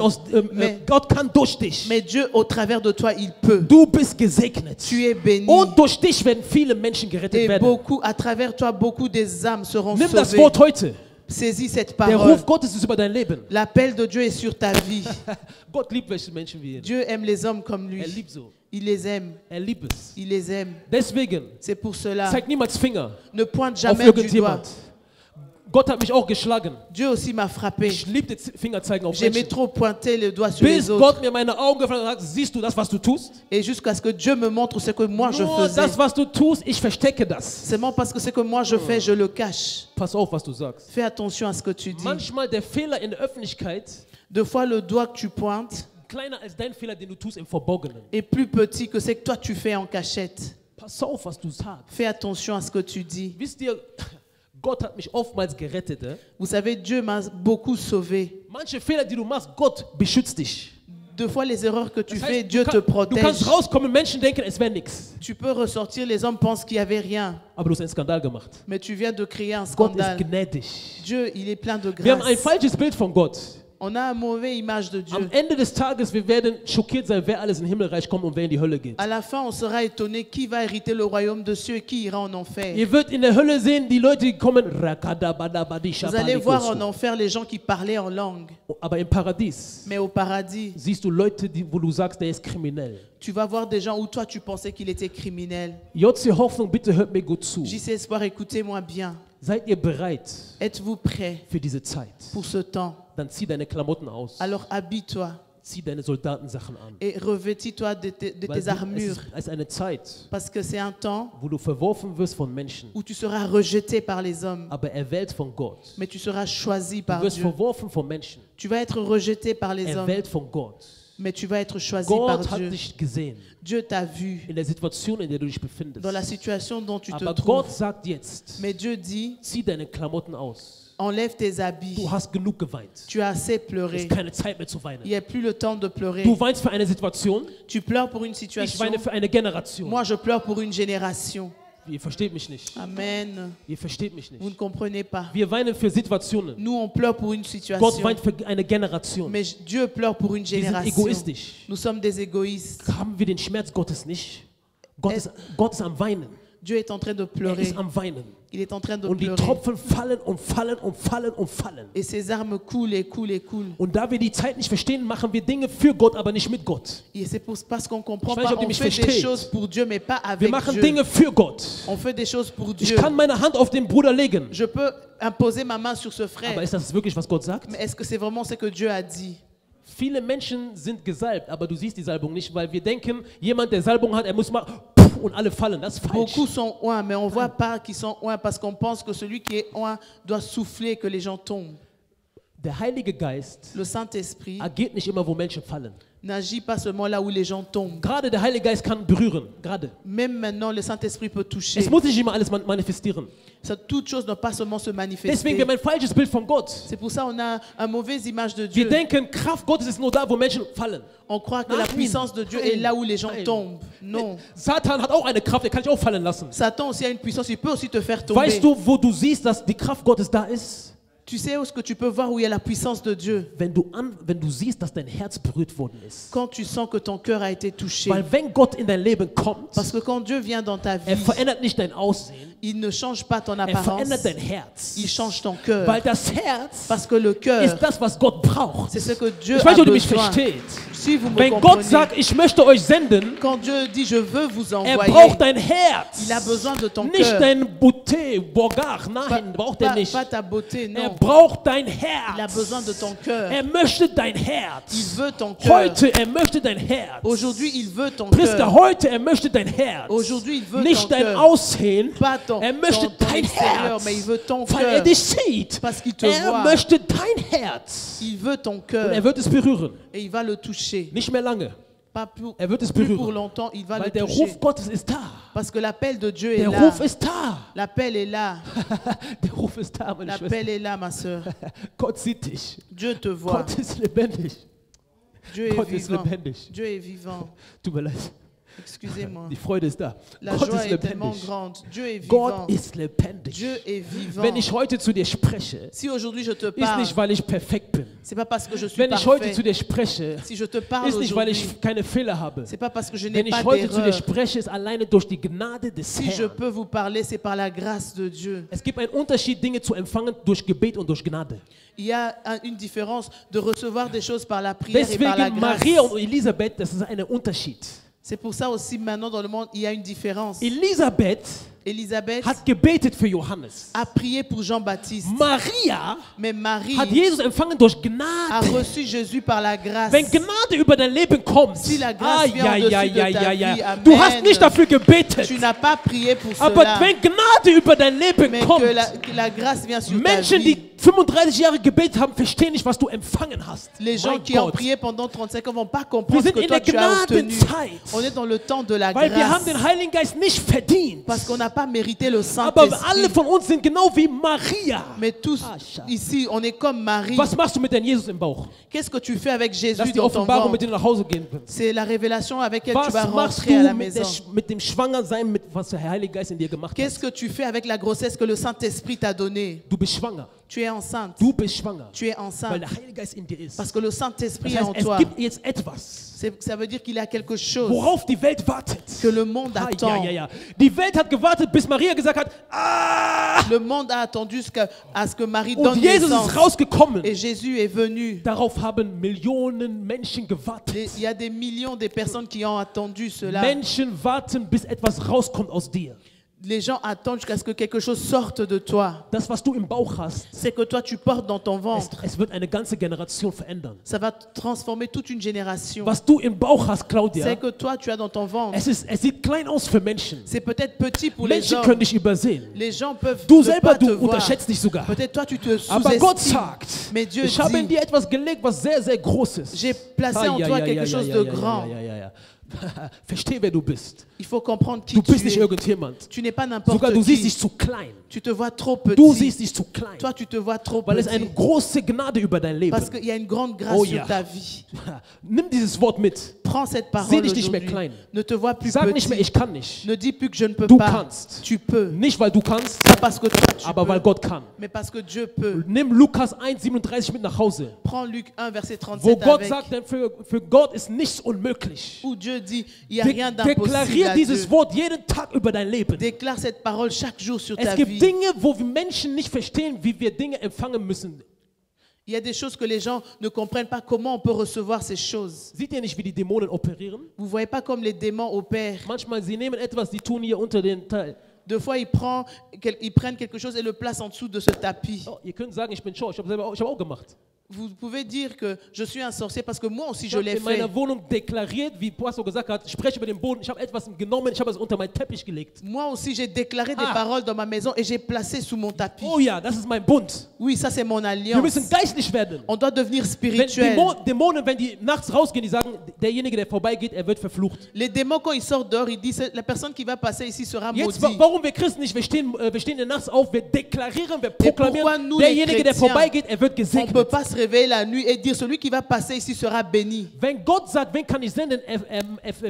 Mais- Gott kann durch dich. Mais Dieu, au travers de toi, il peut. Du bist gesegnet. Tu es béni. Und durch dich werden viele Menschen gerettet Et werden. beaucoup, à travers toi, beaucoup des âmes seront Nimm das sauvées. Wort heute. Saisis cette Der parole. Ruf Gottes ist über dein Leben. L'appel de Dieu est sur ta vie. Gott liebt welche Menschen wie ihn. Dieu aime les hommes comme lui. Liebt so. Il les aime. Liebt es. Il les aime. Deswegen, C'est pour cela. zeig niemals Finger Ne pointe auf jamais du doigt. irgendjemand. Gott hat mich auch geschlagen. Dieu aussi m'a frappé. Ich liebte Fingerzeigen auf J'aimais Menschen. trop pointer le doigt sur Bis les autres. Gott mir meine Augen geöffnet hat und sagt, siehst du das, was du tust? Et jusqu'à ce que Dieu me montre ce que moi je Nur faisais. das, was du tust, ich verstecke das. Seulement parce que ce que moi je fais, je le cache. Pass auf, was du sagst. Fais attention à ce que tu dis. Manchmal der Fehler in der Öffentlichkeit Deux fois, le doigt que tu pointes kleiner als dein Fehler, den du tust im Verborgenen. est plus petit que ce que toi tu fais en cachette. Pass auf, was du sagst. Fais attention à ce que tu dis. Wisst ihr, Gott hat mich oftmals gerettet. Vous savez, Dieu m'a beaucoup sauvé. Manche Fehler, die du machst, Gott beschützt dich. Deux fois, les erreurs que tu Das fais, heißt, Dieu te du protège. kannst rauskommen, Menschen denken, es wäre nichts. Tu peux ressortir, les hommes pensent qu'il n'y avait rien. Aber du hast einen Skandal gemacht. Mais tu viens de créer un Gott ist scandale. gnädig. Dieu, il est plein de Wir haben ein grâce. falsches Bild von Gott. On a une mauvaise image de Dieu. Am Ende des Tages, wir werden schockiert sein, wer alles in den Himmelreich kommt und wer in die Hölle geht. À la fin, on sera étonné qui va hériter le royaume de cieux et qui ira en enfer. Ihr werdet in der Hölle sehen, die Leute, die kommen. Vous allez voir en enfer les gens qui parlaient en langue. Aber im Paradies Mais au paradis, siehst du Leute, wo du sagst, der ist kriminell. tu vas voir des gens où toi tu pensais qu'il était criminel. JC Hoffnung, bitte hört mir gut zu. JC Espoir, écoutez-moi bien. Seid ihr bereit Êtes-vous prêts für diese Zeit? pour ce temps? Dann zieh deine Klamotten aus. Alors habille-toi Zieh deine Soldatensachen an. et revêtis-toi de tes Weil armures. es ist eine Zeit, Parce que c'est un temps wo du verworfen wirst von Menschen, où tu seras rejeté par les hommes. aber erwählt von Gott. Mais tu seras choisi Du par wirst Dieu. verworfen von Menschen, Tu vas être rejeté par les hommes. erwählt von Gott. Mais tu vas être choisi par Gott hat Dieu. dich gesehen Dieu t'a vu in der Situation, in der du dich befindest. dans la situation dont tu te Aber Gott trouves. sagt jetzt, Mais Dieu dit, zieh deine Klamotten aus. enlève tes habits. Du hast genug geweint. Tu as assez Es pleuré. ist keine Zeit mehr zu weinen. Il n'y a plus le temps de pleurer. Du weinst für eine Situation, Tu pleures pour une ich situation. weine für eine Generation. Moi, je pleure pour une génération. Ihr versteht mich nicht. Amen. Ihr versteht mich Vous ne nicht. comprenez pas. Wir weinen für Situationen. Nous, on pleure pour une Gott situation. weint für eine Generation. Mais Dieu pleure pour une Wir sind génération. egoistisch. Nous sommes des égoïstes. Haben wir den Schmerz Gottes nicht? Gott ist am Weinen. Dieu est en train de Er pleurer. ist am Weinen. Il est en train de Und die pleurer. Tropfen fallen und fallen und fallen und fallen. Et ses armes coulent et coulent et coulent. Und da wir die Zeit nicht verstehen, machen wir Dinge für Gott, aber nicht mit Gott. Et c'est parce qu'on ne comprend Ich weiß nicht, pas. ob ihr On mich fait des versteht. choses pour Dieu, mais pas Wir avec machen Dieu. Dinge für Gott. On fait des choses pour Ich Dieu. kann meine Hand auf den Bruder legen. Je peux imposer ma main sur ce Aber frère. ist das wirklich, was Gott sagt? Mais est-ce que c'est vraiment ce que Dieu a dit? Viele Menschen sind gesalbt, aber du siehst die Salbung nicht, weil wir denken, jemand, der Salbung hat, er muss mal und alle fallen. Das ist falsch. Beaucoup sont oints, mais on ne voit pas qu'ils sont oints parce qu'on pense que celui qui est oint doit souffler que les gens tombent. Der Heilige Geist Le Saint-Esprit agiert nicht immer, wo Menschen fallen. n'agit pas seulement là où les gens tombent. Gerade der Heilige Geist kann berühren, gerade. Même maintenant, le Saint-Esprit peut toucher. Es muss nicht immer alles manifestieren. Toute chose ne doit pas seulement se Deswegen, manifester. wir haben ein falsches Bild von Gott. C'est pour ça qu'on a une mauvaise image de Wir Dieu. denken, Kraft Gottes ist nur da, wo Menschen fallen. On croit que la Nein. puissance de Dieu Nein. est là où les gens Nein. tombent. Non. Satan hat auch eine Kraft, er kann dich auch fallen lassen. Satan aussi a une puissance, il peut aussi te faire tomber. Weißt du, wo du siehst, dass die Kraft Gottes da ist? Tu sais où est-ce que tu peux voir où il y a la puissance de Dieu? Wenn du siehst, dass dein Herz berührt worden ist. Quand tu sens que ton cœur a été touché. Weil wenn Gott in dein Leben kommt, Parce que quand Dieu vient dans ta vie, verändert nicht dein Aussehen, il ne change pas ton apparence, verändert dein Herz. il change ton cœur. Weil das Herz Parce que le cœur, ist das, was Gott braucht. c'est ce que Dieu Ich a weiß nicht, ob du mich besoin. versteht. Si vous me Wenn Gott comprenez, sagt, ich möchte euch senden, quand Dieu dit je veux vous er envoyer, braucht dein Herz. il a besoin de ton Nicht cœur. dein Beauté, Borgar, nein, braucht er nicht. Pas ta beauté, Er non. braucht dein Il a Herz. besoin de ton cœur. Er möchte dein Il Herz. veut ton cœur. Heute, er möchte dein Herz. Aujourd'hui, il veut ton Priester, cœur. heute, er möchte dein Herz. Aujourd'hui, il veut Nicht ton dein cœur. Aussehen. Pas ton, Er möchte ton dein extérieur, Herz. mais il veut ton Weil er cœur. dich sieht. Parce qu'il te Er voit. möchte dein Herz. Il veut ton Und cœur er wird es berühren. et il va le toucher. Nicht mehr lange. Pas plus, Er wird es plus pour berühren. longtemps, il va Weil le der toucher. Ruf Gottes ist da. Parce que l'appel de Dieu est Der là. Ruf ist da. L'appel est là. Der Ruf ist da, meine Schwester. L'appel est là, ma soeur. Gott sieht dich. Dieu te voit. Gott ist lebendig. Dieu est Gott ist vivant. lebendig. Dieu est vivant. Tut mir leid. Excusez-moi. Die Freude ist da. La Gott joie ist est tellement lebendig. grande. Dieu est vivant. Gott ist lebendig. Dieu est vivant. Wenn ich heute zu dir spreche, Si aujourd'hui je te ist parle, nicht, weil ich perfekt bin. c'est pas parce que je suis Wenn ich heute parfait. zu dir spreche, Si je te parle ist nicht, weil aujourd'hui, ich keine Fehler habe. c'est pas parce que je n'ai Wenn ich pas heute zu dir d'erreur. spreche, ist alleine durch die Gnade des Si je Herrn. peux vous parler, c'est par la grâce de Dieu. Es gibt einen Unterschied, Dinge zu empfangen durch Gebet und durch Gnade. Il y a une différence de recevoir des choses par la prière et par la Deswegen grâce. Maria und Elisabeth, das ist ein Unterschied. C'est pour ça aussi maintenant dans le monde, il y a une différence. Elisabeth Élisabeth hat gebetet für Johannes. a prié pour Jean-Baptiste. Maria Mais Marie hat Jesus empfangen durch a Gnade. reçu Jésus par la grâce. Wenn Gnade über dein Leben kommt, Si la grâce vient au-dessus de ta vie, amen. du hast nicht dafür gebetet. Tu n'as pas prié pour Aber cela, wenn Gnade über dein Leben mais kommt, que la grâce vient sur ta Menschen, vie. die 35 Jahre gebetet haben, verstehen nicht, was du empfangen hast. Les gens Mein qui ont Gott. prié pendant 35 ans ne vont pas Wir comprendre ce sind que in toi der tu as obtenu. Gnadenzeit. On est dans le temps de la Weil wir haben grâce. den Heiligen Geist nicht verdient. Parce qu'on n'a pas mérité le Aber alle Saint-Esprit. von uns sind genau wie Maria. Mais tous ici, on est comme Marie. Was machst du mit deinem Jesus im Bauch? Qu'est-ce que tu fais avec Das Jésus ist die dans ton Offenbarung, mit ventre? der du nach Hause gehen kannst. C'est la révélation avec laquelle tu Was vas machst rentrer à la du maison. mit dem Schwangersein, mit was der Heilige Geist in dir gemacht Qu'est-ce hat? que tu fais avec la grossesse que le Saint-Esprit t'a donnée? Du bist schwanger. Tu es enceinte. Du bist schwanger. Tu es Weil enceinte. der Heilige Geist in dir ist. Parce que le Das Saint-Esprit est en heißt, es toi. gibt jetzt etwas, Ça veut dire qu'il y a quelque chose worauf die Welt wartet. que le monde attend. Ja. Die Welt hat gewartet, bis Maria gesagt hat, ah! Le monde a attendu à ce que Marie Und donne Jesus naissance. ist rausgekommen. Et Jésus est venu. Darauf haben Millionen Menschen gewartet. Il y a des millions de personnes qui ont attendu cela. Menschen warten, bis etwas rauskommt aus dir. Les gens attendent jusqu'à ce que quelque chose sorte de toi. Das, was du im Bauch hast, C'est que toi, tu portes dans ton ventre. es wird eine ganze Generation verändern. Ça va transformer toute une génération. Was du im Bauch hast, Claudia, C'est que toi, tu as dans ton ventre. es sieht klein aus für Menschen. C'est peut-être petit pour les Menschen hommes. können dich übersehen. Les gens peuvent Du ne selber, pas te du voir. unterschätzt dich sogar. Peut-être toi, tu te Aber Gott sous-estimes. sagt, Mais Dieu ich habe in dit, dir etwas gelegt, was sehr, sehr groß ist. j'ai placé en toi quelque chose de grand. Ja. Versteh, wer du bist. Il faut comprendre qui Du bist tu nicht es. irgendjemand. Tu n'es pas n'importe Sogar du siehst qui. dich zu klein. Tu te vois trop Du petit. siehst dich zu klein. Toi, tu te vois trop Weil es petit. eine große Gnade über dein Leben. Parce qu'il y a une grande grâce Oh sur ja. ta vie. Nimm dieses Wort mit. Prends cette Sieh parole dich nicht mehr aujourd'hui. klein. Ne te vois plus Sag nicht mehr, petit. ich kann nicht. Ne dis plus que je ne peux Du pas. kannst. Tu peux. Nicht, weil du kannst, Pas parce que toi, tu aber weil peux, Gott kann. mais parce que Dieu peut. Nimm Lukas 1,37 mit nach Hause. Prends Luc 1, verset Wo 37 Gott avec. sagt, denn für Gott ist nichts unmöglich. Où Dieu dit, il n'y a rien d'impossible Deklarier à dieses Dieu. Wort jeden Tag über dein Leben. Déclare cette parole chaque jour sur Es ta gibt vie. Dinge, wo wir Menschen nicht verstehen, wie wir Dinge empfangen müssen. Il y a des choses que les gens ne comprennent pas comment on peut recevoir ces choses. Seht ihr nicht, wie die Dämonen operieren? Vous ne voyez pas comme les démons opèrent. Manchmal, sie nehmen etwas, die tun hier unter den Teil. Deux fois, ils prennent quelque chose et le placent en dessous de ce tapis. Oh, ihr könnt sagen, ich bin Schau, ich habe auch gemacht. Vous pouvez dire que je suis un sorcier parce que moi aussi Ich je habe l'ai in meiner fait. Wohnung deklariert, wie Pastor gesagt hat, spreche über den Boden. Ich habe etwas genommen, ich habe es unter meinen Teppich gelegt. Moi aussi j'ai déclaré des Ah. paroles dans ma maison et j'ai placé sous mon tapis. Oh ja, das ist mein Bund. Oui, ça c'est mon Wir alliance. müssen geistlich werden. On doit devenir Wenn spirituel. Dämonen, wenn die nachts rausgehen, die sagen, derjenige, der vorbeigeht, er wird verflucht. Les démons, quand ils sortent dehors, ils disent la personne qui va passer ici sera Jetzt, maudite. warum wir Christen nicht, wir stehen nachts auf, wir deklarieren, wir pourquoi proklamieren, nous, les derjenige, der Chrétiens, vorbeigeht, er wird On ne peut gesegnet. pas se réveiller la nuit et dire celui qui va passer ici sera béni. Wenn Gott sagt, wen kann ich senden,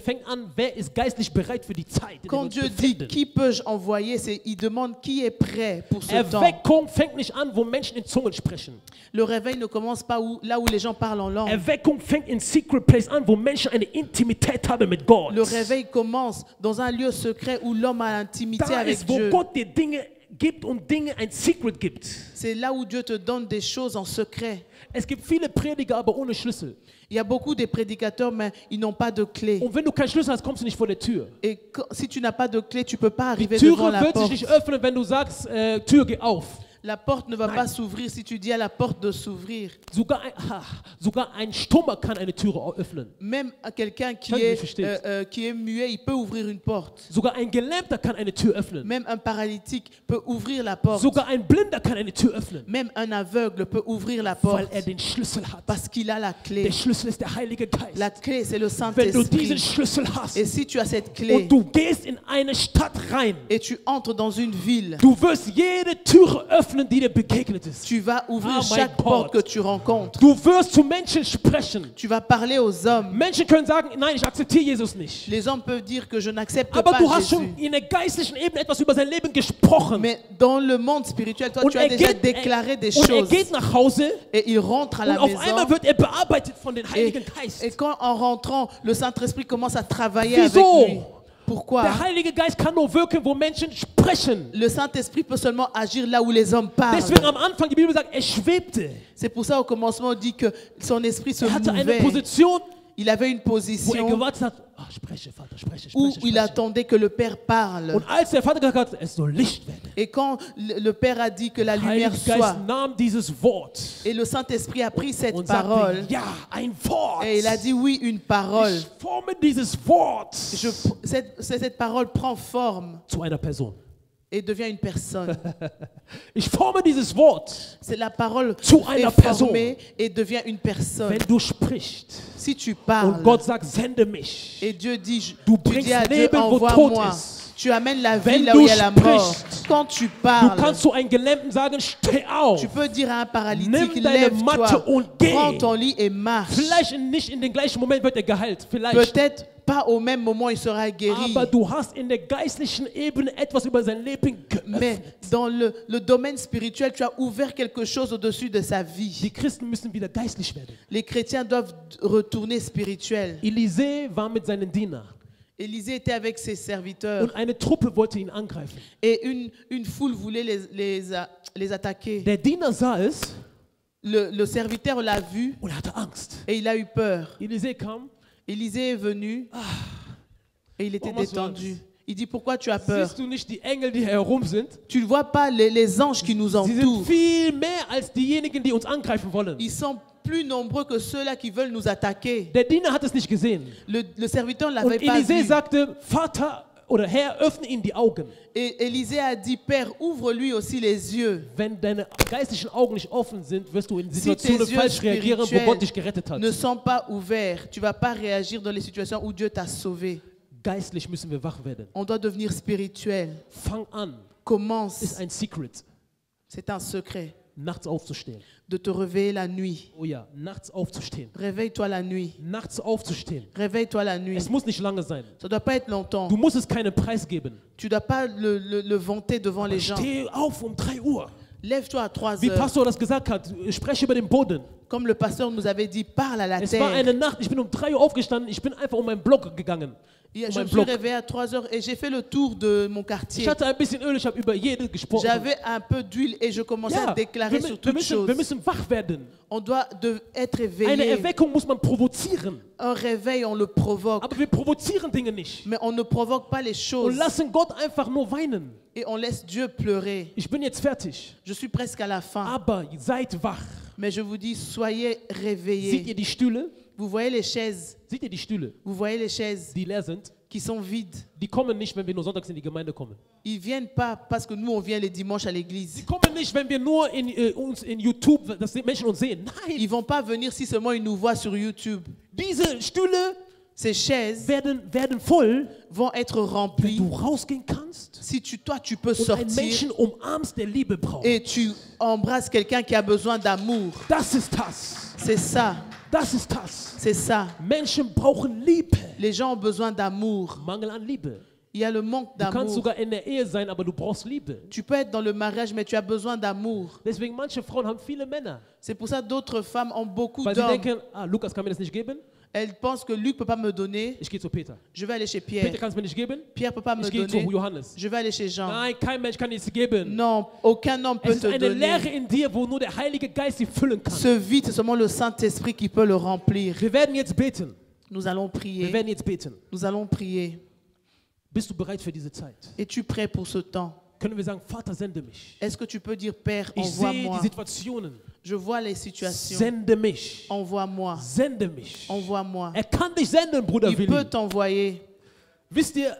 fängt an, wer ist geistlich bereit für die Zeit, in der wir Quand uns Dieu dit befinden. qui peux-je envoyer, il demande qui est prêt pour ce temps. Erweckung fängt nicht an, wo Menschen in Zungen sprechen. Le réveil ne commence pas là où les gens parlent en langue. Erweckung fängt in secret place an, wo Menschen eine Intimität haben mit Gott. Le réveil commence dans un lieu secret où l'homme a l'intimité Da avec ist, wo Dieu. Gott dir Dinge gibt und Dinge ein Secret gibt. C'est là où Dieu te donne des choses en secret. Es gibt viele Prediger, aber ohne Schlüssel. Il y a beaucoup de prédicateurs, mais ils n'ont pas de clé. Und wenn du keinen Schlüssel hast, kommst du nicht vor der Tür. Et si tu n'as pas de clé, tu ne peux pas Die arriver devant Türe la wird sich porte. nicht öffnen, wenn du sagst, Tür, geh auf. La porte ne va pas s'ouvrir si tu dis à la porte de s'ouvrir. Sogar ein Stummer kann eine Türe öffnen. Même quelqu'un qui Kann ich verstehen. est muet, il peut ouvrir une porte. Sogar ein Gelähmter kann eine Tür öffnen. Même un paralytique peut ouvrir la porte. Sogar ein Blinder kann eine Tür öffnen. Même un aveugle peut ouvrir la Weil porte den Schlüssel hat. parce qu'il a la Der clé. Schlüssel ist der Heilige Geist. La clé, c'est le Wenn du diesen Saint-Esprit. Schlüssel hast Et si tu as cette clé und du gehst in eine Stadt rein, et tu entres dans une ville, du wirst jede Türe öffnen, die dir begegnet ist. tu vas ouvrir Ah, my chaque God. porte que tu rencontres. Du wirst zu Menschen sprechen. Tu vas parler aux hommes. Menschen können sagen, nein, ich akzeptiere Jesus nicht. Les hommes peuvent dire que je n'accepte Aber pas du hast Jésus. schon in der geistlichen Ebene etwas über sein Leben gesprochen. Mais dans le monde spirituel, toi, Und tu as déjà déclaré des choses. geht nach Hause Et il rentre à und la auf einmal maison. wird er bearbeitet von dem Et, Heiligen Geist. et quand en rentrant, le Saint-Esprit commence à travailler Wieso? avec lui. Pourquoi? Der Heilige Geist kann nur wirken, wo Menschen sprechen. Le Saint-Esprit peut seulement agir là où les hommes parlent. Deswegen am Anfang, die Bibel sagt, er schwebte. C'est pour ça au commencement on dit que son esprit se Er hatte eine mouvait. Position, Il avait une wo er position gewartet hat, spreche, Vater, spreche, où spreche, il spreche. attendait que le Père parle. Und als der Vater gesagt hat, es soll Licht werden, Et quand le Père a dit que la der lumière Heilige soit, Geist nahm dieses Wort et le Saint-Esprit a pris cette und parole, sagte, ja, ein Wort. et il a dit oui, une parole. Ich forme dieses Wort Cette parole prend forme zu einer Person. et devient une personne. Ich forme dieses Wort. C'est la parole Zu einer est Person. formée et devient une personne. Wenn du sprichst Si tu und parles Gott sagt, sende mich, et Dieu dit, Du tu bringst dis à Dieu, Leben, wo envoie-moi. tot ist. Tu amènes la vie Wenn là où du il y a la mort. sprichst, Quand tu du parles, kannst zu einem Gelähmten sagen, steh auf. tu peux dire à un paralytique, Nimm deine Matte lève-toi, und geh. prends ton lit et marche. Vielleicht nicht in den gleichen Moment wird er geheilt, vielleicht. Peut-être pas au même moment il sera guéri. Aber du hast in der geistlichen Ebene etwas über sein Leben Mais geöffnet. dans le domaine spirituel, tu as ouvert quelque chose au-dessus de sa Die vie. Christen müssen wieder geistlich werden. Les chrétiens doivent retourner spirituels. Elisee war mit seinen Dienern Élisée était avec ses serviteurs und eine Truppe wollte ihn angreifen. et une foule voulait les attaquer. Der Diener sah es Le serviteur l'a vu und er hatte Angst. et il a eu peur. Elisee kam, Élisée est venu et il était Warum hast du détendu. Angst? Il dit, pourquoi tu as peur? siehst du nicht die Engel, die herum sind? Tu ne vois pas les anges qui nous Sie sind entourent. viel mehr als diejenigen, die uns angreifen wollen. Ils sont plus nombreux que ceux-là qui veulent nous attaquer. Der Diener hat es nicht gesehen. Le serviteur ne Und l'avait pas Elisee vu. sagte, Vater oder Herr, öffne ihm die Augen. Et Élisée a dit, Père, ouvre-lui aussi les yeux. Wenn deine geistlichen Augen nicht offen sind, wirst du in Si tes Situationen yeux falsch reagieren, wo Gott dich gerettet hat. ne sont pas ouverts, tu ne vas pas réagir dans les situations où Dieu t'a sauvé. Geistlich müssen wir wach werden. On doit devenir spirituel. Fang an, ist Commence, ein Secret, c'est un secret, nachts aufzustehen. de te réveiller la nuit. Oh ja, nachts aufzustehen. Réveille-toi la nuit. Nachts aufzustehen. Réveille-toi la nuit. Es muss nicht lange sein. Ça ne doit pas être longtemps. Du musst es keinen Preis geben. Tu ne dois pas le vanter devant les gens. Steh auf um 3 Uhr. Lève-toi à 3 Wie heures. Pastor das gesagt hat, spreche über den Boden. Comme le pasteur nous avait dit, parle à la Es war terre. eine Nacht, ich bin um 3 Uhr aufgestanden, ich bin einfach um meinen Block gegangen. Je Um me meinen suis Block. réveillé à 3 heures et j'ai fait le tour de mon Ich quartier. hatte ein bisschen Öl, ich habe über jede gesprochen. J'avais un peu d'huile et je commençais à déclarer sur toutes wir choses. müssen wach werden. On doit être Eine éveillé. Erweckung muss man provozieren. Un réveil, on le provoque. Aber wir provozieren Dinge nicht. Mais on ne provoque pas les Und choses. lassen Gott einfach nur weinen. Et on laisse Dieu pleurer. Ich bin jetzt fertig. Je suis presque à la fin. Aber seid wach. Mais je vous dis, soyez Seht réveillés. ihr die Stühle? Vous voyez les chaises. Seht ihr die Stühle, Vous voyez les chaises die leer sind? qui sont vides. Die kommen nicht, wenn wir nur sonntags in die Gemeinde kommen. Ils ne viennent pas parce que nous, on vient les dimanches à l'église. Die kommen nicht, wenn wir nur uns in YouTube, dass die Menschen uns sehen. Nein, Ils ne vont pas venir si seulement ils nous voient sur YouTube. diese Stühle Ces chaises werden voll, vont être wenn remplies du rausgehen kannst si toi tu peux und einen sortir Menschen umarmst, der Liebe braucht. et tu embrasses quelqu'un qui a besoin d'amour. Das ist das. C'est ça, Das ist das. c'est ça. Menschen brauchen Liebe. Les gens ont besoin d'amour. Mangel an Liebe. Il y a le manque Du kannst d'amour. sogar in der Ehe sein, aber du brauchst Liebe. Tu peux être dans le mariage, mais tu as besoin d'amour. Deswegen manche Frauen haben viele Männer, C'est pour ça que d'autres femmes ont beaucoup weil sie d'hommes. denken, Lukas kann mir das nicht geben, Elles pensent que Luc ne peut pas me donner. ich gehe zu Peter. Je vais aller chez Peter Pierre. kann es mir nicht geben, Pierre ne peut pas me ich gehe zu donner. Johannes. Je vais aller chez Jean. Nein, kein Mensch kann es geben. Non, aucun homme Es peut ist te eine Leere donner. in dir, wo nur der Heilige Geist sie füllen kann. Ce vide, c'est seulement le Saint-Esprit qui peut le remplir. Wir werden jetzt beten. Nous allons Wir prier. werden jetzt beten. Nous allons prier. Bist du bereit für diese Zeit? Es-tu prêt pour ce temps? Können wir sagen, Vater, sende mich. Est-ce que tu peux dire, Père, Ich sehe die envoie-moi? Situationen. Je vois les situations. Sende mich. Envoie-moi. Sende mich. Envoie-moi. Er kann dich senden, Bruder Il Willi. peut t'envoyer. Wisst ihr,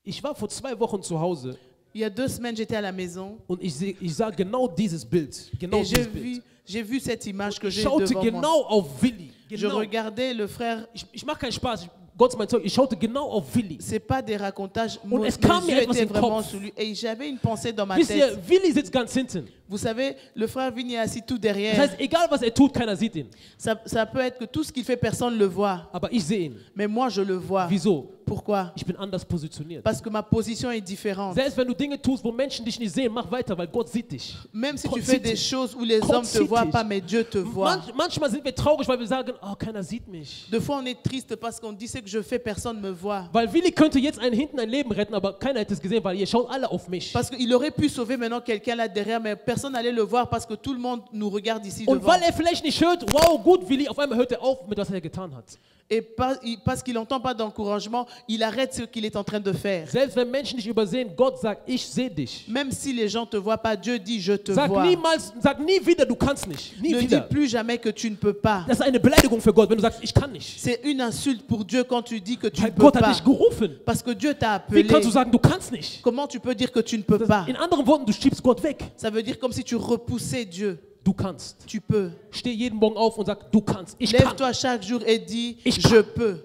ich war vor 2 Wochen zu Hause Il y a 2 semaines, j'étais à la maison und ich sah genau dieses Bild. Genau et dieses Bild. j'ai vu cette image que Ich j'ai schaute devant moi. genau auf Willi. Je Genau. regardais le frère. Ich mache keinen Spaß. Gott ist mein Zeug. Ich schaute genau auf Willi. C'est pas des racontages. Und Mes es kam mir yeux etwas étaient im vraiment Kopf. sur lui. Et j'avais une pensée dans ma Wisst ihr, tête. Willi sitzt ganz hinten. Vous savez, le frère Vigny est assis tout Das derrière. heißt, egal was er tut, keiner sieht ihn. Ça peut être que tout ce qu'il fait, personne ne le voit. Aber ich sehe ihn. Mais moi, je le vois. Wieso? Pourquoi? Ich bin anders positioniert. Parce que ma position est différente. Selbst wenn du Dinge tust, wo Menschen dich nicht sehen, mach weiter, weil Gott sieht dich. Même si Gott tu fais sieht des dich. choses où les Gott hommes ne te sieht voient dich. pas, mais Dieu te voit. Manchmal sind wir traurig, weil wir sagen, oh, keiner sieht mich. Des fois, on est triste parce qu'on dit ce que je fais, personne ne me voit. Weil Willi könnte jetzt hinten ein Leben retten, aber keiner hätte es gesehen, weil ihr schaut alle auf mich. Parce qu'il aurait pu sauver maintenant quelqu'un là derrière, mais personne n'allait le voir parce que tout le monde nous regarde ici Und devant. weil er vielleicht nicht hört, wow, gut, Willi, auf einmal hört er auf mit was er getan hat. Et parce qu'il n'entend pas d'encouragement, il arrête ce qu'il est en train de faire. Selbst wenn Menschen dich übersehen, Gott sagt, ich sehe dich. Même si les gens ne te voient pas, Dieu dit, je te Sag vois. niemals, sag nie wieder, du kannst nicht. Nie Ne dis wieder. plus jamais que tu ne peux pas. Das ist eine Beleidigung für Gott, wenn du sagst, ich kann nicht. C'est une insulte pour Dieu quand tu dis que tu ne Weil peux Gott hat pas. dich gerufen. Parce que Dieu t'a Wie appelé. kannst du sagen, du kannst nicht? Comment tu peux dire que tu ne peux pas? In anderen Worten, du schiebst Gott weg. Ça veut dire comme si tu repoussais Dieu. Du kannst. Tu peux. Steh jeden Morgen auf und sag, du kannst. Ich kann. Lève-toi chaque jour et dis, Ich kann. je peux.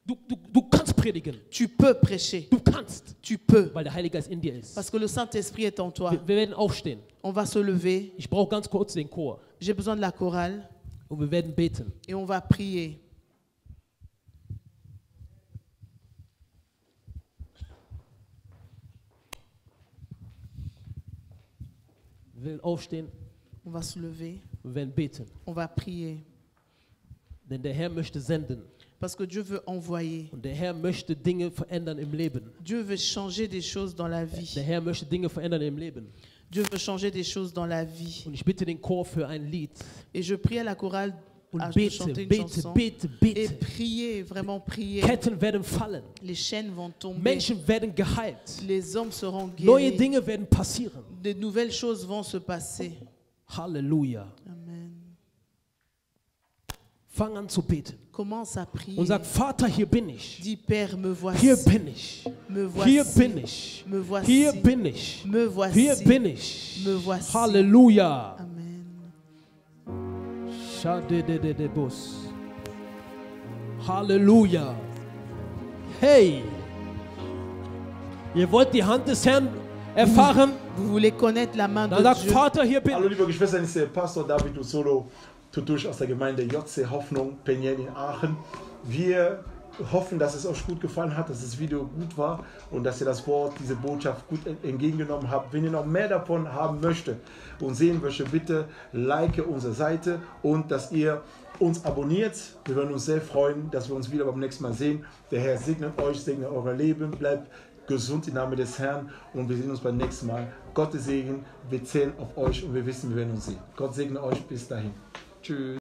Du kannst predigen. Tu peux prêcher. Du kannst. Tu peux. Weil der Heilige Geist in dir ist. Parce que le Saint-Esprit est en toi. Wir werden aufstehen. On va se lever. Ich brauche ganz kurz den Chor. J'ai besoin de la chorale. Und wir werden beten. Et on va prier. Wir werden aufstehen. On va se lever. Wir werden beten. On va prier. Denn der Herr möchte senden. Parce que Dieu veut envoyer. Und der Herr möchte Dinge verändern im Leben. Dieu veut changer des choses dans la vie. Der Herr möchte Dinge verändern im Leben. Dieu veut changer des choses dans la vie. Und ich bitte den Chor für ein Lied. Et je prie à la chorale Und de bete, chanter une bete, chanson. bete, Et bete. prier, vraiment prier. Ketten werden fallen. Les chaînes vont tomber. Menschen werden geheilt. Les hommes seront Neue guéris. Dinge werden passieren. De nouvelles choses vont se passer. Halleluja. Amen. Fang an zu beten. Commence à prier. Und sag, Vater, hier bin ich. Dis, Père, me voici. Hier bin ich. Me voici. Hier bin ich. Me voici. Hier bin ich. Me voici. Hier bin ich. Me voici. Halleluja. Amen. Schadedededebus. Halleluja. Hey. Ihr wollt die Hand des Herrn erfahren? Vous voulez connaître la main Dann de sagt Dieu. Vater, hier bin Hallo ich. liebe Geschwister, ich bin Pastor David Usolo Tutusch aus der Gemeinde JC Hoffnung Penien in Aachen. Wir hoffen, dass es euch gut gefallen hat, dass das Video gut war und dass ihr das Wort, diese Botschaft gut entgegengenommen habt. Wenn ihr noch mehr davon haben möchtet und sehen möchtet, bitte like unsere Seite und dass ihr uns abonniert. Wir würden uns sehr freuen, dass wir uns wieder beim nächsten Mal sehen. Der Herr segnet euch, segnet euer Leben, bleibt gesund im Namen des Herrn und wir sehen uns beim nächsten Mal. Gottes Segen, wir zählen auf euch und wir wissen, wir werden uns sehen. Gott segne euch, bis dahin. Tschüss.